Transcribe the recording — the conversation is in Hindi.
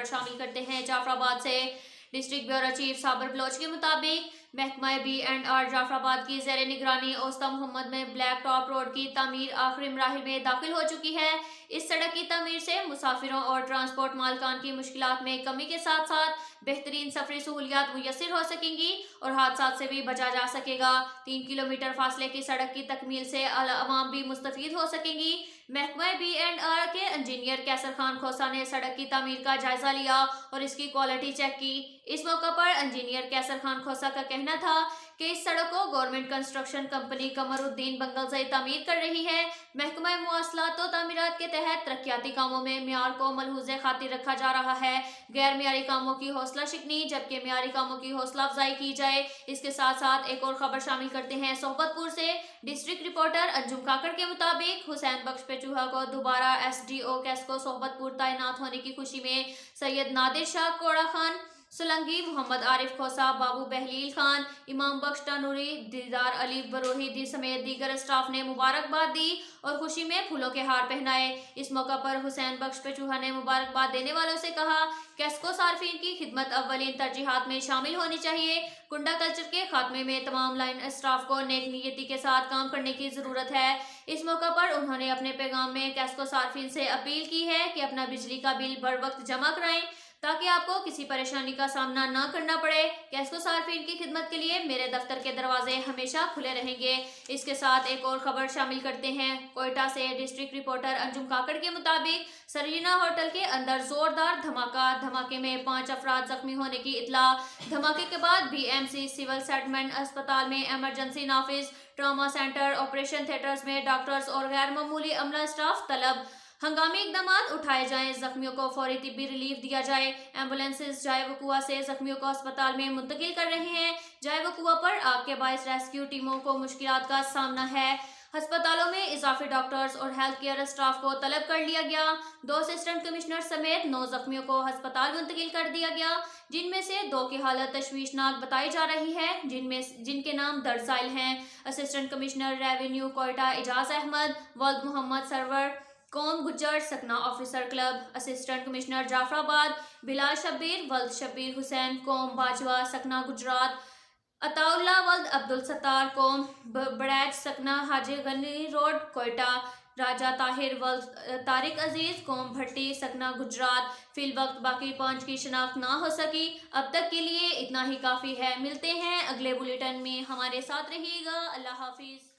खबर शामिल करते हैं जाफराबाद से। डिस्ट्रिक्ट ब्यूरो चीफ साबर बलोच के मुताबिक महकमा B&R जाफराबाद की ज़ेर निगरानी ओस्ता मोहम्मद में ब्लैक टॉप रोड की तामीर आखिरी मराहिल में दाखिल हो चुकी है। इस सड़क की तामीर से मुसाफिरों और ट्रांसपोर्ट मालकान की मुश्किलात में कमी के साथ साथ बेहतरीन सफरी सहूलियात मुयसर हो सकेंगी और हादसा से भी बचा जा सकेगा। 3 किलोमीटर फासले की सड़क की तकमील से अवाम भी मुस्तफीद हो सकेंगी। महकमा B&R के इंजीनियर कैसर खान खोसा ने सड़क की तामीर का जायजा लिया और इसकी क्वालिटी चेक की। इस मौका पर इंजीनियर कैसर खान खोसा का कहना था कि इस सड़क को गवर्नमेंट कंस्ट्रक्शन कंपनी कमरुद्दीन बंगलज़ई तामीर कर रही है। महकमा मुवासलात और तामीरात के तहत तरक्याती कामों में मियार को मलहूज़े खातिर रखा जा रहा है। गैर मियारी कामों की हौसला शिकनी जबकि मियारी कामों की हौसला अफजाई की जाए। इसके साथ साथ एक और खबर शामिल करते हैं सोहबतपुर से। डिस्ट्रिक्ट रिपोर्टर अंजुम काकड़ के मुताबिक हुसैन बख्श पेचूहा को दोबारा SDO कैस्को सोहबतपुर तैनात होने की खुशी में सैयद नादिर शाह कोड़ा खान सोलंकी, मोहम्मद आरिफ खोसा, बाबू बहलील खान, इमाम बख्श टानूरी, दीदार अली बरोही समेत दीगर स्टाफ ने मुबारकबाद दी और खुशी में फूलों के हार पहनाए। इस मौका पर हुसैन बख्श पेचूहा ने मुबारकबाद देने वालों से कहा कैस्को सार्फिन की खिदमत अव्वलीन तरजीहात में शामिल होनी चाहिए। गुंडा कल्चर के खात्मे में तमाम लाइन स्टाफ को नेक नीयती के साथ काम करने की जरूरत है। इस मौका पर उन्होंने अपने पैगाम में कैस्को सार्फिन से अपील की है कि अपना बिजली का बिल बर वक्त जमा कराएं ताकि आपको किसी परेशानी का सामना न करना पड़े। कैस्को सार्फिन की खिदमत के लिए मेरे दफ्तर के दरवाजे हमेशा खुले रहेंगे। इसके साथ एक और खबर शामिल करते हैं कोयटा से। डिस्ट्रिक्ट रिपोर्टर अंजुम काकड़ के मुताबिक सरीना होटल के अंदर जोरदार धमाके में 5 अफराद जख्मी होने की इतला। धमाके के बाद BMC सिविल सेटलमेंट अस्पताल में इमरजेंसी नाफिज, ट्रॉमा सेंटर, ऑपरेशन थिएटर्स में डॉक्टर्स और गैर मामूली अमला स्टाफ तलब। हंगामी इकदाम उठाए जाएं, जख्मियों को फौरी तिब्बी रिलीफ दिया जाए। एम्बुलेंसेज जाए वकुआ से जख्मियों को अस्पताल में मुंतकिल कर रहे हैं। जाए वकुआ पर आग के बायस रेस्क्यू टीमों को मुश्किलात का सामना है। अस्पतालों में इजाफी डॉक्टर्स और हेल्थ केयर स्टाफ को तलब कर लिया गया। 2 असिस्टेंट कमिश्नर समेत 9 जख्मियों को अस्पताल मुंतकिल कर दिया गया, जिनमें से 2 की हालत तशवीशनाक बताई जा रही है, जिनके नाम दर्ज ज़ाइल हैं। Assistant commissioner revenue Quetta Ejaz Ahmed, वल्द मोहम्मद सरवर, कौम गुज्जर सकना officer club. Assistant commissioner Jafarabad Bilal Shabbir, वल्द शब्बीर हुसैन, कौम बाजवा सकना गुजरात, अताउल्ला वल्द अब्दुल सत्तार, कौम बड़ैच सकना हाजी गनी रोड कोयटा, राजा ताहिर वल्द तारिक अजीज, कौम भट्टी सकना गुजरात। फिल वक्त बाकी 5 की शनाख्त ना हो सकी। अब तक के लिए इतना ही काफ़ी है। मिलते हैं अगले बुलेटिन में, हमारे साथ रहिएगा। अल्लाह हाफिज़।